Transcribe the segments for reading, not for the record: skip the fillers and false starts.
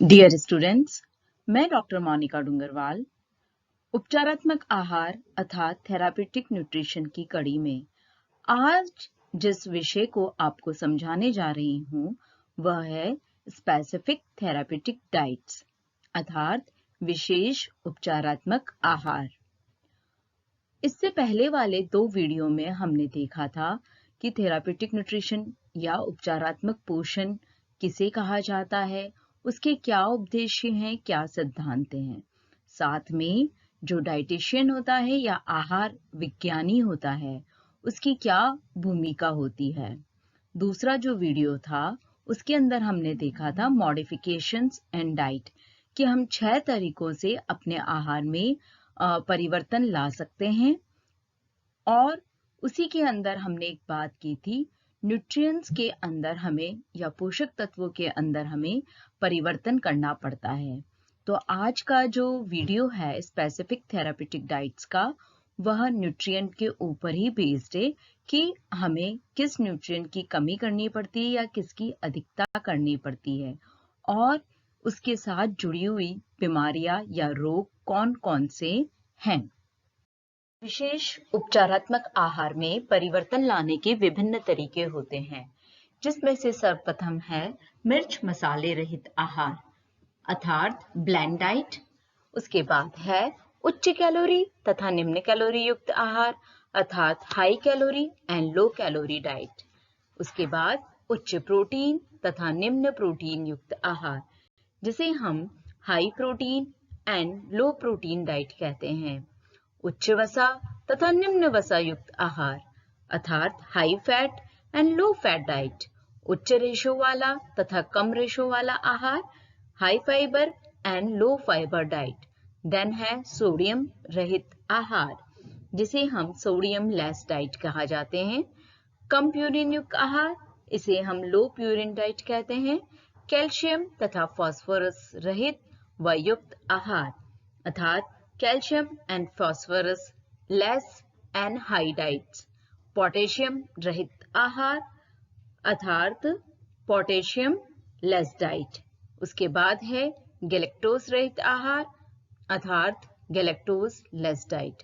Dear students, मैं doctor Monika Dungarwal उपचारात्मक आहार अर्थात थेरापेटिक न्यूट्रिशन की कड़ी में आज जिस विषय को आपको समझाने जा रही हूँ वह है स्पेसिफिक थेरापेटिक डाइट्स अर्थात विशेष उपचारात्मक आहार। इससे पहले वाले 2 वीडियो में हमने देखा था कि थेरापेटिक न्यूट्रिशन या उपचारात्मक पोषण किसे कहा जाता है, उसके क्या उद्देश्य हैं, क्या सिद्धांत हैं। साथ में जो डाइटिशियन होता है या आहार विज्ञानी होता है उसकी क्या भूमिका होती है। दूसरा जो वीडियो था उसके अंदर हमने देखा था मॉडिफिकेशंस एंड डाइट कि हम 6 तरीकों से अपने आहार में परिवर्तन ला सकते हैं। और उसी के अंदर हमने एक बात की थी, न्यूट्रिएंट्स के अंदर हमें या पोषक तत्वों के अंदर हमें परिवर्तन करना पड़ता है। तो आज का जो वीडियो है स्पेसिफिक थेरापेटिक डाइट्स का, वह न्यूट्रिएंट के ऊपर ही बेस्ड है कि हमें किस न्यूट्रिएंट की कमी करनी पड़ती है या किसकी अधिकता करनी पड़ती है और उसके साथ जुड़ी हुई बीमारियां या रोग कौन कौन से हैं। विशेष उपचारात्मक आहार में परिवर्तन लाने के विभिन्न तरीके होते हैं, जिसमें से सर्वप्रथम है मिर्च मसाले रहित आहार अर्थात ब्लेंड डाइट। उसके बाद है उच्च कैलोरी तथा निम्न कैलोरी युक्त आहार अर्थात high calorie and low calorie diet. उसके बाद उच्च प्रोटीन तथा निम्न प्रोटीन युक्त आहार, जिसे हम high protein and low protein diet कहते हैं। उच्च वसा तथा निम्न वसा युक्त आहार अर्थात high fat and low fat diet. उच्च रेशो वाला तथा कम रेशो वाला आहार high fibre and low fibre diet. Then है सोडियम रहित आहार, जिसे हम सोडियम लेस डाइट कहा जाते हैं। कम प्यूरिन युक्त आहार, इसे हम लो प्यूरिन डाइट कहते हैं। कैल्शियम तथा फास्फोरस रहित व युक्त आहार अर्थात calcium and phosphorus less and high diets. Potassium रहित आहार अर्थात पोटेशियम लेस डाइट। उसके बाद है गैलेक्टोज रहित आहार अर्थात गैलेक्टोज लेस डाइट।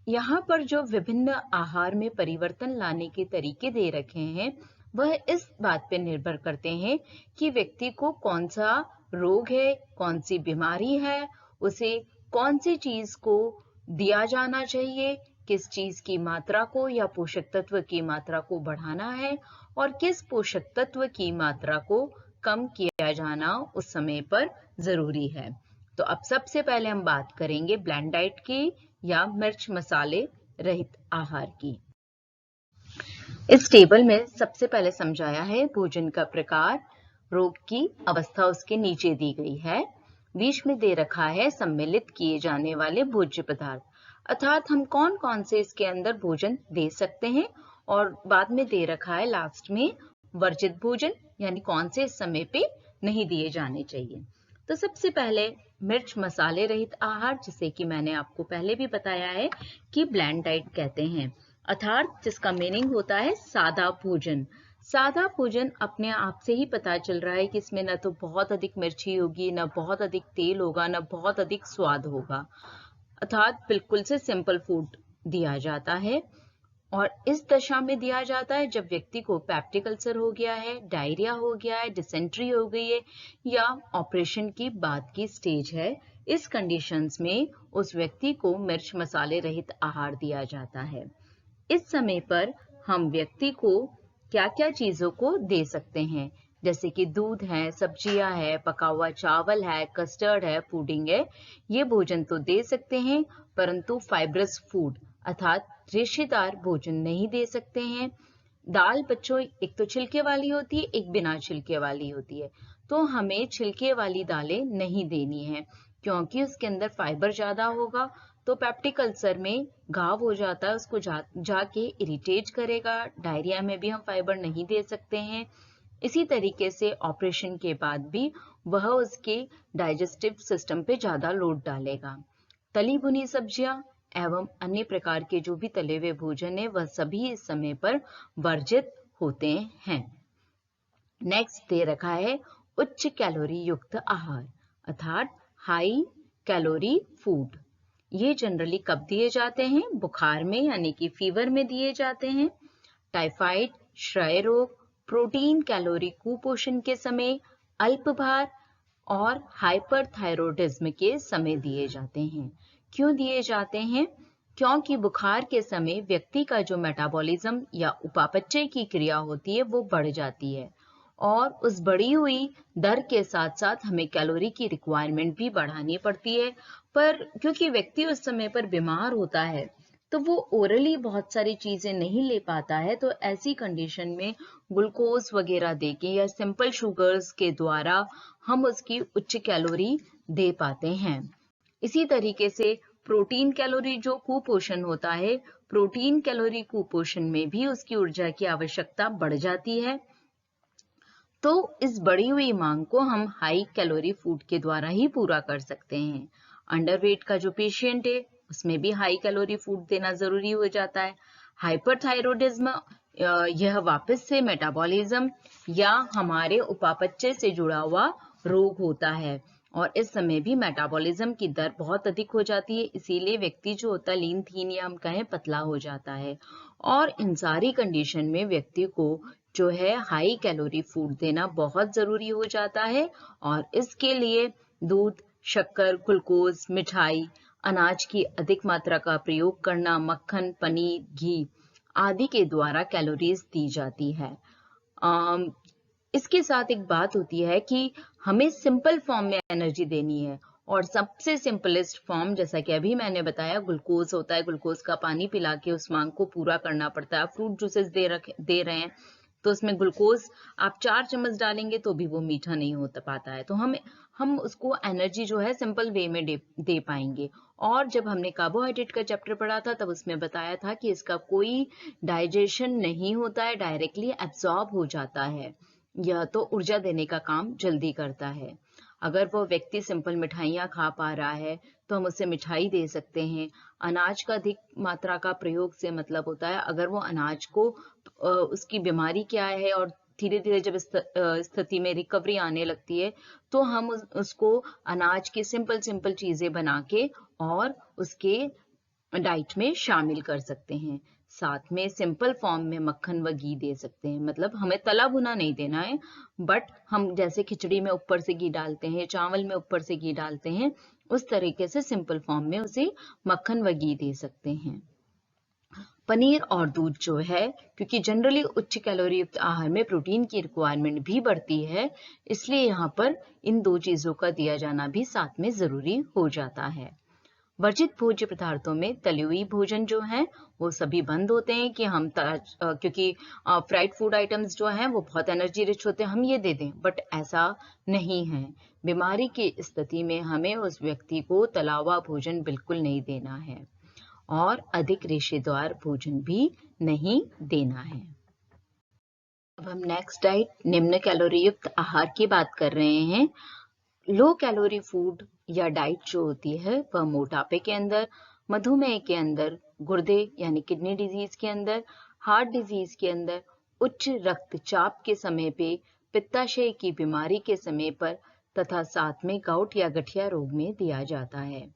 यहाँ पर जो विभिन्न आहार में परिवर्तन लाने के तरीके दे रखे हैं वह इस बात पर निर्भर करते हैं कि व्यक्ति को कौन सा रोग है, कौन सी बीमारी है, उसे कौन सी चीज को दिया जाना चाहिए, किस चीज की मात्रा को या पोषक तत्व की मात्रा को बढ़ाना है और किस पोषक तत्व की मात्रा को कम किया जाना उस समय पर जरूरी है। तो अब सबसे पहले हम बात करेंगे ब्लेंड डाइट की या मिर्च मसाले रहित आहार की। इस टेबल में सबसे पहले समझाया है भोजन का प्रकार, रोग की अवस्था उसके नीचे दी गई है। बीच में दे रखा है सम्मिलित किए जाने वाले भोज्य पदार्थ अर्थात हम कौन कौन से इसके अंदर भोजन दे सकते हैं, और बाद में दे रखा है लास्ट में वर्जित भोजन यानी कौन से इस समय पे नहीं दिए जाने चाहिए। तो सबसे पहले मिर्च मसाले रहित आहार, जिसे कि मैंने आपको पहले भी बताया है कि ब्लेंड डाइट कहते हैं अर्थात जिसका मीनिंग होता है सादा भोजन। सादा भोजन अपने आप से ही पता चल रहा है कि इसमें न तो बहुत अधिक मिर्ची होगी, न बहुत अधिक तेल होगा, न बहुत अधिक स्वाद होगा अर्थात बिल्कुल से सिंपल फूड दिया जाता है। और इस दशा में दिया जाता है जब व्यक्ति को पेप्टिक अल्सर हो गया है, डायरिया हो गया है, डिसेंट्री हो गई है या ऑपरेशन की बाद की स्टेज है। इस कंडीशंस में उस व्यक्ति को मिर्च मसाले रहित आहार दिया जाता है। इस समय पर हम व्यक्ति को क्या क्या चीजों को दे सकते हैं, जैसे कि दूध है, सब्जियां है, पका हुआ चावल है, कस्टर्ड है, पुडिंग है, ये भोजन तो दे सकते हैं, परंतु फाइब्रस फूड अर्थात रेशेदार भोजन नहीं दे सकते हैं। दाल बच्चों एक तो छिलके वाली होती है, एक बिना छिलके वाली होती है, तो हमें छिलके वाली दालें नहीं देनी है क्योंकि उसके अंदर फाइबर ज्यादा होगा तो पेप्टिक अल्सर में घाव हो जाता है, उसको जाके इरिटेट करेगा। डायरिया में भी हम फाइबर नहीं दे सकते हैं। इसी तरीके से ऑपरेशन के बाद भी वह उसके डाइजेस्टिव सिस्टम पे ज्यादा लोड डालेगा। तली भुनी सब्जियां एवं अन्य प्रकार के जो भी तले हुए भोजन है वह सभी इस समय पर वर्जित होते हैं। नेक्स्ट दे रखा है उच्च कैलोरी युक्त आहार अर्थात हाई कैलोरी फूड। ये जनरली कब दिए जाते हैं? बुखार में यानी कि फीवर में दिए जाते हैं, टाइफाइड, क्षय रोग, प्रोटीन कैलोरी कुपोषण के समय, अल्प भार और हाइपरथायरॉयडिज्म के समय दिए जाते हैं। क्यों दिए जाते हैं? क्योंकि बुखार के समय व्यक्ति का जो मेटाबॉलिज्म या उपापचय की क्रिया होती है वो बढ़ जाती है और उस बढ़ी हुई दर के साथ साथ हमें कैलोरी की रिक्वायरमेंट भी बढ़ानी पड़ती है। पर क्योंकि व्यक्ति उस समय पर बीमार होता है तो वो ओरली बहुत सारी चीजें नहीं ले पाता है, तो ऐसी कंडीशन में ग्लूकोज वगैरह देके या सिंपल शुगर्स के द्वारा हम उसकी उच्च कैलोरी दे पाते हैं। इसी तरीके से प्रोटीन कैलोरी जो कुपोषण होता है, प्रोटीन कैलोरी कुपोषण में भी उसकी ऊर्जा की आवश्यकता बढ़ जाती है। तो इस बढ़ी हुई मांग को हम हाई कैलोरी फूड के द्वारा ही पूरा कर सकते हैं। अंडरवेट का जो पेशेंट है उसमें भी हाई कैलोरी फूड देना जरूरी हो जाता है। हाइपरथायरॉयडिज्म यह वापस से मेटाबॉलिज्म या हमारे उपापचय से जुड़ा हुआ रोग होता है और इस समय भी मेटाबॉलिज्म की दर बहुत अधिक हो जाती है, इसीलिए व्यक्ति जो होता है लीन थीन या हम कहें पतला हो जाता है। और इन सारी कंडीशन में व्यक्ति को जो है हाई कैलोरी फूड देना बहुत जरूरी हो जाता है और इसके लिए दूध, शक्कर, ग्लूकोज, मिठाई, अनाज की अधिक मात्रा का प्रयोग करना, मक्खन, पनीर, घी आदि के द्वारा कैलोरीज दी जाती है। इसके साथ एक बात होती है कि हमें सिंपल फॉर्म में एनर्जी देनी है और सबसे सिंपलेस्ट फॉर्म जैसा कि अभी मैंने बताया ग्लूकोज होता है। ग्लूकोज का पानी पिला के उस मांग को पूरा करना पड़ता है। फ्रूट जूसेस दे रहे हैं तो उसमें ग्लूकोज आप 4 चम्मच डालेंगे तो भी वो मीठा नहीं हो पाता है, तो हम उसको एनर्जी जो है सिंपल वे में दे पाएंगे। और जब हमने कार्बोहाइड्रेट का चैप्टर पढ़ा था तब उसमें बताया था कि इसका कोई डाइजेशन नहीं होता है, डायरेक्टली एब्जॉर्ब हो जाता है। यह तो ऊर्जा देने का काम जल्दी करता है। अगर वो व्यक्ति सिंपल मिठाइयाँ खा पा रहा है तो हम उसे मिठाई दे सकते हैं। अनाज का अधिक मात्रा का प्रयोग से मतलब होता है अगर वो अनाज को उसकी बीमारी क्या है और धीरे धीरे जब स्थिति में रिकवरी आने लगती है तो हम उसको अनाज की सिंपल सिंपल चीजें बना के और उसके डाइट में शामिल कर सकते हैं। साथ में सिंपल फॉर्म में मक्खन व घी दे सकते हैं, मतलब हमें तला भुना नहीं देना है, बट हम जैसे खिचड़ी में ऊपर से घी डालते हैं, चावल में ऊपर से घी डालते हैं, उस तरीके से सिंपल फॉर्म में उसे मक्खन व घी दे सकते हैं। पनीर और दूध जो है, क्योंकि जनरली उच्च कैलोरी युक्त आहार में प्रोटीन की रिक्वायरमेंट भी बढ़ती है, इसलिए यहाँ पर इन दो चीजों का दिया जाना भी साथ में जरूरी हो जाता है। वर्जित भोज्य पदार्थों में तली हुई भोजन जो है वो सभी बंद होते हैं कि हम क्योंकि फ्राइड फूड आइटम्स जो हैं वो बहुत एनर्जी रिच होते हैं, हम ये दे दें, बट ऐसा नहीं है। बीमारी की स्थिति में हमें उस व्यक्ति को तला हुआ भोजन बिल्कुल नहीं देना है और अधिक रेशेदार भोजन भी नहीं देना है। अब हम नेक्स्ट डाइट निम्न कैलोरी युक्त आहार की बात कर रहे हैं। लो कैलोरी फूड या डाइट जो होती है वह मोटापे के अंदर, मधुमेह के अंदर, गुर्दे यानी किडनी डिजीज के अंदर, हार्ट डिजीज के अंदर, उच्च रक्तचाप के समय पे, पित्ताशय की बीमारी के समय पर तथा साथ में गाउट या गठिया रोग में दिया जाता है।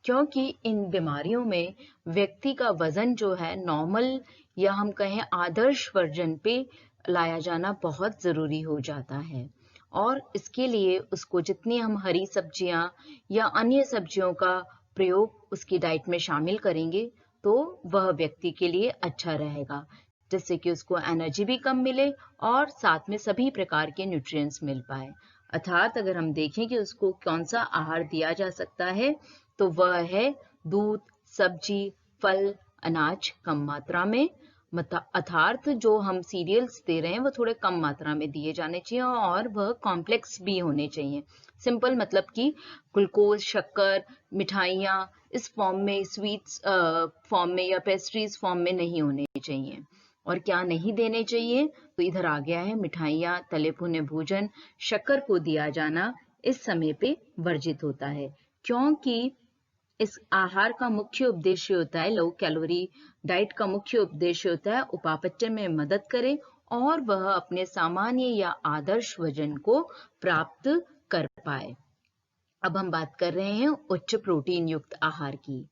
क्योंकि इन बीमारियों में व्यक्ति का वजन जो है नॉर्मल या हम कहें आदर्श वर्जन पे लाया जाना बहुत जरूरी हो जाता है और इसके लिए उसको जितनी हम हरी सब्जियां या अन्य सब्जियों का प्रयोग उसकी डाइट में शामिल करेंगे तो वह व्यक्ति के लिए अच्छा रहेगा, जिससे कि उसको एनर्जी भी कम मिले और साथ में सभी प्रकार के न्यूट्रिएंट्स मिल पाए। अर्थात अगर हम देखें कि उसको कौन सा आहार दिया जा सकता है तो वह है दूध, सब्जी, फल, अनाज कम मात्रा में, अर्थात जो हम सीरियल्स दे रहे हैं वो थोड़े कम मात्रा में दिए जाने चाहिए और वह कॉम्प्लेक्स भी होने चाहिए। सिंपल मतलब कि ग्लूकोज, शक्कर, मिठाइयाँ इस फॉर्म में, स्वीट्स फॉर्म में या पेस्ट्रीज फॉर्म में नहीं होने चाहिए। और क्या नहीं देने चाहिए तो इधर आ गया है मिठाइयाँ, तले भुने भोजन, शक्कर को दिया जाना इस समय पे वर्जित होता है, क्योंकि इस आहार का मुख्य उद्देश्य होता है, लो कैलोरी डाइट का मुख्य उद्देश्य होता है उपापचय में मदद करे और वह अपने सामान्य या आदर्श वजन को प्राप्त कर पाए। अब हम बात कर रहे हैं उच्च प्रोटीन युक्त आहार की।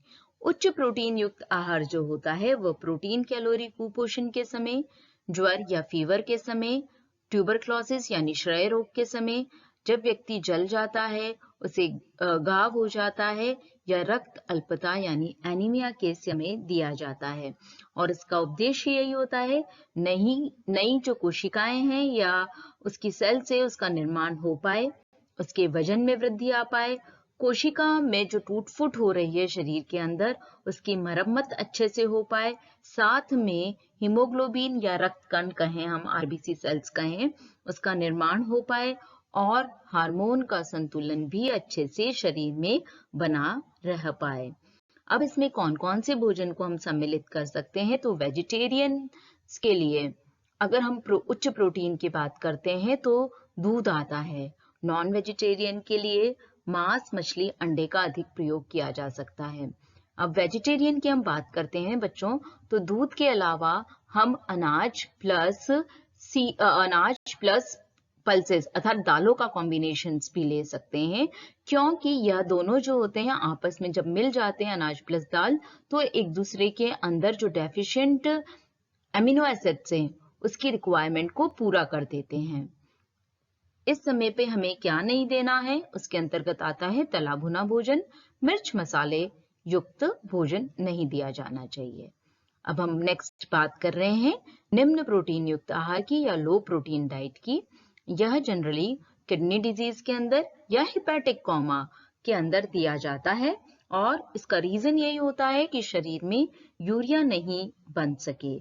उच्च प्रोटीन युक्त आहार जो होता है वह प्रोटीन कैलोरी कुपोषण के समय, ज्वर या फीवर के समय, ट्यूबरक्लोसिस यानी क्षय रोग के समय, जब व्यक्ति जल जाता है, उसे घाव हो जाता है, या रक्त अल्पता यानी एनीमिया के समय दिया जाता है। और इसका उद्देश्य यही होता है नई जो कोशिकाएं हैं या उसकी सेल से उसका निर्माण हो पाए, उसके वजन में वृद्धि आ पाए, कोशिका में जो टूट फूट हो रही है शरीर के अंदर उसकी मरम्मत अच्छे से हो पाए, साथ में हीमोग्लोबिन या रक्त कण कहें, हम आरबीसी सेल्स कहें, उसका निर्माण हो पाए और हार्मोन का संतुलन भी अच्छे से शरीर में बना रह पाए। अब इसमें कौन कौन से भोजन को हम सम्मिलित कर सकते हैं? तो वेजिटेरियन के लिए अगर हम उच्च प्रोटीन की बात करते हैं तो दूध आता है। नॉन वेजिटेरियन के लिए मांस, मछली, अंडे का अधिक प्रयोग किया जा सकता है। अब वेजिटेरियन की हम बात करते हैं बच्चों, तो दूध के अलावा हम अनाज प्लस पल्सेस अर्थात दालों का कॉम्बिनेशन भी ले सकते हैं, क्योंकि यह दोनों जो होते हैं आपस में जब मिल जाते हैं अनाज प्लस दाल, तो एक दूसरे के अंदर जो डेफिशिएंट एमिनो एसिड्स हैं उसकी रिक्वायरमेंट को पूरा कर देते हैं। इस समय पे हमें क्या नहीं देना है, उसके अंतर्गत आता है तला भुना भोजन, मिर्च मसाले युक्त भोजन नहीं दिया जाना चाहिए। अब हम नेक्स्ट बात कर रहे हैं निम्न प्रोटीन युक्त आहार की या लो प्रोटीन डाइट की। यह जनरली किडनी डिजीज के अंदर या हिपैटिक कोमा के अंदर दिया जाता है और इसका रीजन यही होता है कि शरीर में यूरिया नहीं बन सके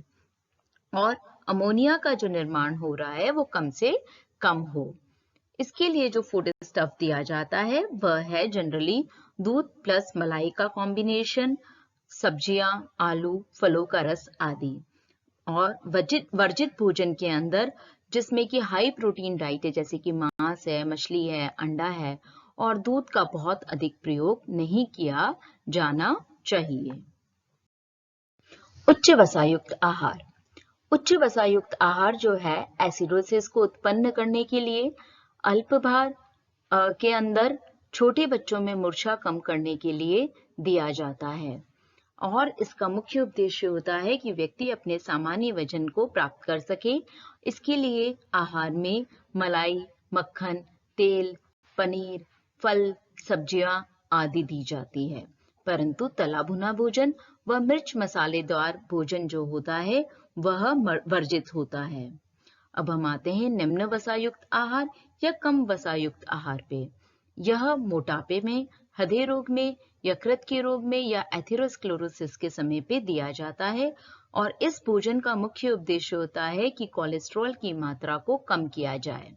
और अमोनिया का जो निर्माण हो रहा है वो कम से कम हो। इसके लिए जो फूड स्टफ दिया जाता है वह है जनरली दूध प्लस मलाई का कॉम्बिनेशन, सब्जियां, आलू, फलों का रस आदि। और वर्जित भोजन के अंदर जिसमें कि हाई प्रोटीन डाइट है, जैसे कि मांस है, मछली है, अंडा है, और दूध का बहुत अधिक प्रयोग नहीं किया जाना चाहिए। उच्च वसायुक्त आहार। उच्च वसायुक्त आहार जो है एसिडोसिस को उत्पन्न करने के लिए, अल्प भार के अंदर छोटे बच्चों में मूर्छा कम करने के लिए दिया जाता है और इसका मुख्य उद्देश्य होता है कि व्यक्ति अपने सामान्य वजन को प्राप्त कर सके। इसके लिए आहार में मलाई, मक्खन, तेल, पनीर, फल, सब्जियां आदि दी जाती है, परंतु तला भुना भोजन व मिर्च मसालेदार भोजन जो होता है वह वर्जित होता है। अब हम आते हैं निम्न वसायुक्त आहार या कम वसायुक्त आहार पे। यह मोटापे में, हृदय रोग में, यकृत के रोग में या एथेरोस्क्लेरोसिस के समय पे दिया जाता है और इस भोजन का मुख्य उद्देश्य होता है कि कोलेस्ट्रॉल की मात्रा को कम किया जाए।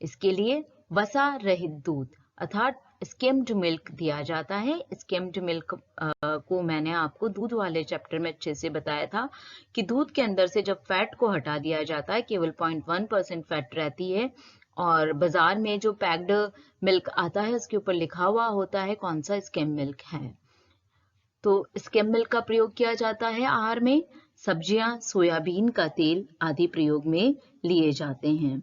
इसके लिए वसा रहित दूध अर्थात स्किम्ड मिल्क दिया जाता है। स्किम्ड मिल्क को मैंने आपको दूध वाले चैप्टर में अच्छे से बताया था कि दूध के अंदर से जब फैट को हटा दिया जाता है, केवल 0.1% फैट रहती है और बाजार में जो पैक्ड मिल्क आता है उसके ऊपर लिखा हुआ होता है कौन सा स्किम मिल्क है। तो स्किम मिल्क का प्रयोग किया जाता है आहार में। सब्जियां, सोयाबीन का तेल आदि प्रयोग में लिए जाते हैं।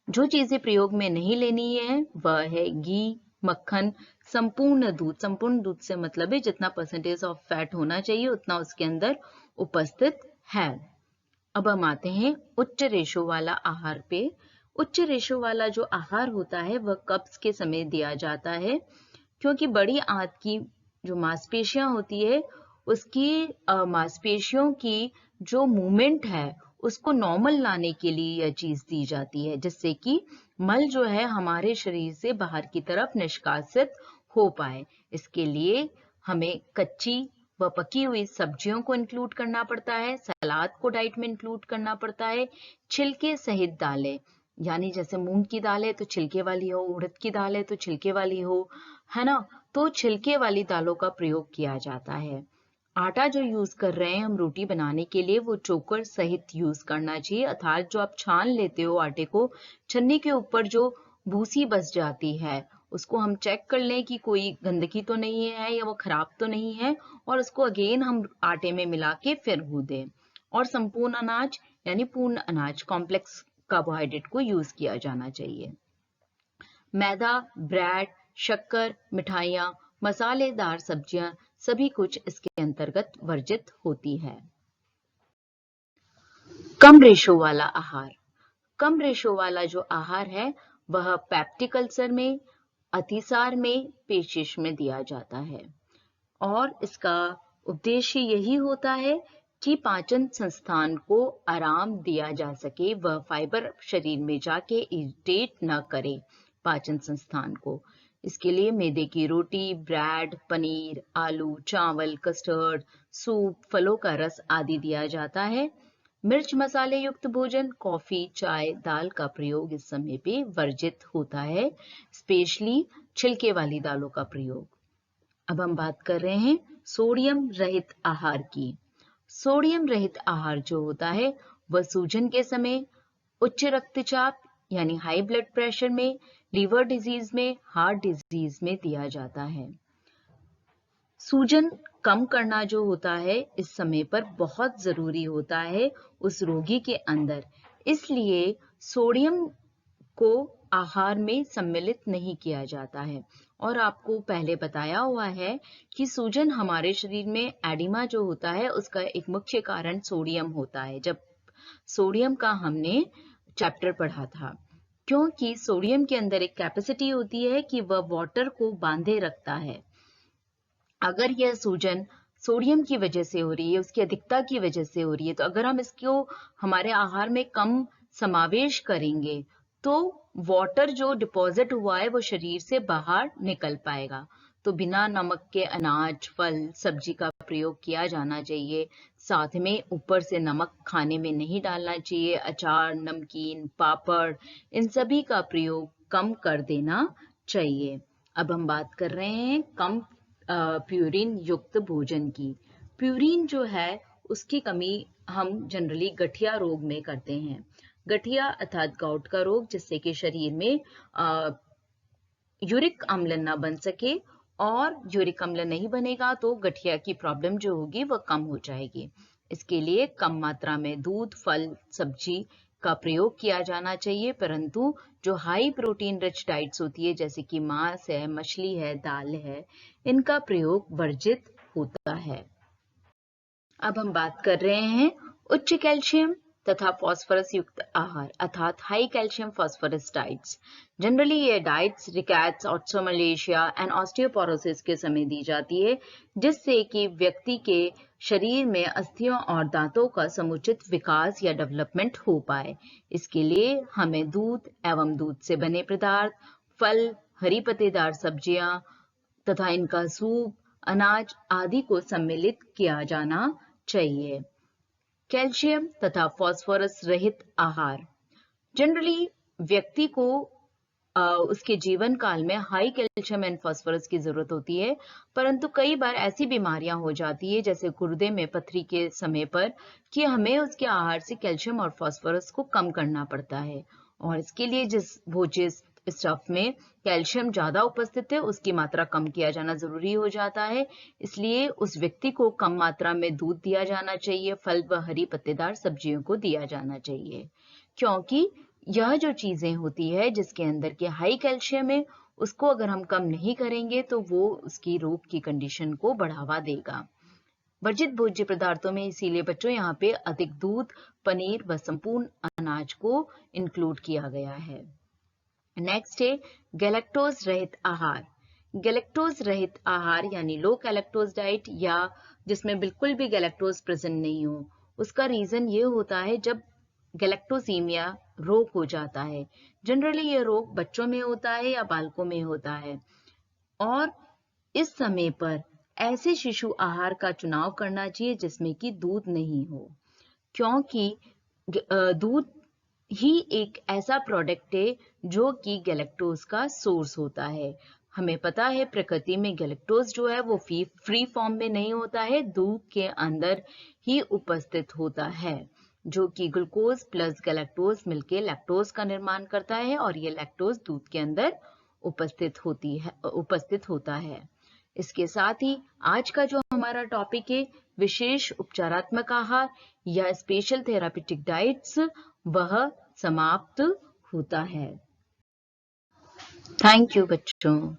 जो चीजें प्रयोग में नहीं लेनी है वह है घी, मक्खन, संपूर्ण दूध। संपूर्ण दूध से मतलब है जितना परसेंटेज ऑफ फैट होना चाहिए उतना उसके अंदर उपस्थित है। अब हम आते हैं उच्च रेशो वाला आहार पे। उच्च रेशो वाला जो आहार होता है वह कब्ज के समय दिया जाता है, क्योंकि बड़ी आंत की जो मांसपेशियां होती है उसकी मांसपेशियों की जो मूवमेंट है उसको नॉर्मल लाने के लिए यह चीज दी जाती है, जिससे कि मल जो है हमारे शरीर से बाहर की तरफ निष्कासित हो पाए। इसके लिए हमें कच्ची व पकी हुई सब्जियों को इंक्लूड करना पड़ता है, सलाद को डाइट में इंक्लूड करना पड़ता है, छिलके सहित दालें, यानी जैसे मूंग की दाल है तो छिलके वाली हो, उड़द की दाल है तो छिलके वाली हो, है ना, तो छिलके वाली दालों का प्रयोग किया जाता है। आटा जो यूज कर रहे हैं हम रोटी बनाने के लिए वो चोकर सहित यूज करना चाहिए, अर्थात जो आप छान लेते हो आटे को, छन्नी के ऊपर जो भूसी बच जाती है उसको हम चेक कर लें कि कोई गंदगी तो नहीं है या वो खराब तो नहीं है, और उसको अगेन हम आटे में मिला के फिर गूंदें। और संपूर्ण अनाज यानी पूर्ण अनाज कॉम्प्लेक्स कार्बोहाइड्रेट को यूज किया जाना चाहिए। मैदा, ब्रेड, शक्कर, मिठाइयाँ, मसालेदार सब्जियां सभी कुछ इसके अंतर्गत वर्जित होती है। कम रेशो वाला आहार। कम रेशो वाला जो आहार है वह पेप्टिक अल्सर में, अतिसार में, पेचिश में दिया जाता है और इसका उद्देश्य यही होता है कि पाचन संस्थान को आराम दिया जा सके, वह फाइबर शरीर में जाके इरिटेट न करे पाचन संस्थान को। इसके लिए मैदे की रोटी, ब्रेड, पनीर, आलू, चावल, कस्टर्ड, सूप, फलों का रस आदि दिया जाता है। मिर्च मसाले युक्त भोजन, कॉफी, चाय, दाल का प्रयोग इस समय पे वर्जित होता है, स्पेशली छिलके वाली दालों का प्रयोग। अब हम बात कर रहे हैं सोडियम रहित आहार की। सोडियम रहित आहार जो होता है वह सूजन के समय, उच्च रक्तचाप यानी हाई ब्लड प्रेशर में, लीवर डिजीज में, हार्ट डिजीज में दिया जाता है। सूजन कम करना जो होता है इस समय पर बहुत जरूरी होता है उस रोगी के अंदर, इसलिए सोडियम को आहार में सम्मिलित नहीं किया जाता है। और आपको पहले बताया हुआ है कि सूजन हमारे शरीर में एडिमा जो होता है उसका एक मुख्य कारण सोडियम होता है, जब सोडियम का हमने चैप्टर पढ़ा था, क्योंकि सोडियम के अंदर एक कैपेसिटी होती है कि वह वाटर को बांधे रखता है। अगर यह सूजन सोडियम की वजह से हो रही है, उसकी अधिकता की वजह से हो रही है, तो अगर हम इसको हमारे आहार में कम समावेश करेंगे तो वाटर जो डिपॉजिट हुआ है वो शरीर से बाहर निकल पाएगा। तो बिना नमक के अनाज, फल, सब्जी का प्रयोग किया जाना चाहिए। साथ में ऊपर से नमक खाने में नहीं डालना चाहिए। अचार, नमकीन, पापड़, इन सभी का प्रयोग कम कर देना चाहिए। अब हम बात कर रहे हैं कम प्यूरिन युक्त भोजन की। प्यूरिन जो है उसकी कमी हम जनरली गठिया रोग में करते हैं। गठिया अर्थात गाउट का रोग, जिससे कि शरीर में यूरिक अम्ल न बन सके, और यूरिक अम्ल नहीं बनेगा तो गठिया की प्रॉब्लम जो होगी वह कम हो जाएगी। इसके लिए कम मात्रा में दूध, फल, सब्जी का प्रयोग किया जाना चाहिए, परंतु जो हाई प्रोटीन रिच डाइट्स होती है जैसे कि मांस है, मछली है, दाल है, इनका प्रयोग वर्जित होता है। अब हम बात कर रहे हैं उच्च कैल्शियम तथा फास्फोरस युक्त आहार अर्थात high calcium phosphorus diets. Generally ये डाइट्स रिकेट्स, ऑर्थोमलेशिया एंड ऑस्टियोपोरोसिस के समय दी जाती है, जिससे कि व्यक्ति के शरीर में अस्थियों और दांतों का समुचित विकास या डेवलपमेंट हो पाए। इसके लिए हमें दूध एवं दूध से बने पदार्थ, फल, हरी पत्तेदार सब्जियां तथा इनका सूप, अनाज आदि को सम्मिलित किया जाना चाहिए। कैल्शियम तथा फास्फोरस रहित आहार। जनरली व्यक्ति को उसके जीवन काल में हाई कैल्शियम एंड फास्फोरस की जरूरत होती है, परंतु कई बार ऐसी बीमारियां हो जाती है जैसे गुर्दे में पथरी के समय पर कि हमें उसके आहार से कैल्शियम और फास्फोरस को कम करना पड़ता है, और इसके लिए जिस भोज्य स्टफ में कैल्शियम ज्यादा उपस्थित है उसकी मात्रा कम किया जाना जरूरी हो जाता है। इसलिए उस व्यक्ति को कम मात्रा में दूध दिया जाना चाहिए, फल व हरी पत्तेदार सब्जियों को दिया जाना चाहिए, क्योंकि यह जो चीजें होती है जिसके अंदर के हाई कैल्शियम है उसको अगर हम कम नहीं करेंगे तो वो उसकी रोग की कंडीशन को बढ़ावा देगा। वर्जित भोज्य पदार्थों में इसीलिए बच्चों यहाँ पे अधिक दूध, पनीर व संपूर्ण अनाज को इंक्लूड किया गया है। नेक्स्ट है गैलेक्टोज रहित आहार। गैलेक्टोज रहित आहार यानी लो गैलेक्टोज डाइट, या जिसमें बिल्कुल भी गैलेक्टोज प्रेजेंट नहीं हो। उसका रीजन ये होता है जब गैलेक्टोजीमिया रोग हो जाता है। जनरली ये रोग बच्चों में होता है या बालकों में होता है, और इस समय पर ऐसे शिशु आहार का चुनाव करना चाहिए जिसमें कि दूध नहीं हो, क्योंकि दूध ही एक ऐसा प्रोडक्ट है जो कि गैलेक्टोज का सोर्स होता है। हमें पता है प्रकृति में गैलेक्टोज जो है वो फ्री फॉर्म में नहीं होता है, दूध के अंदर ही उपस्थित होता है, जो कि ग्लूकोज प्लस गैलेक्टोज मिलके लैक्टोज का निर्माण करता है, और ये लैक्टोज दूध के अंदर उपस्थित होता है। इसके साथ ही आज का जो हमारा टॉपिक है विशेष उपचारात्मक आहार या स्पेशल थेरापेटिक डाइट्स वह समाप्त होता है। थैंक यू बच्चों।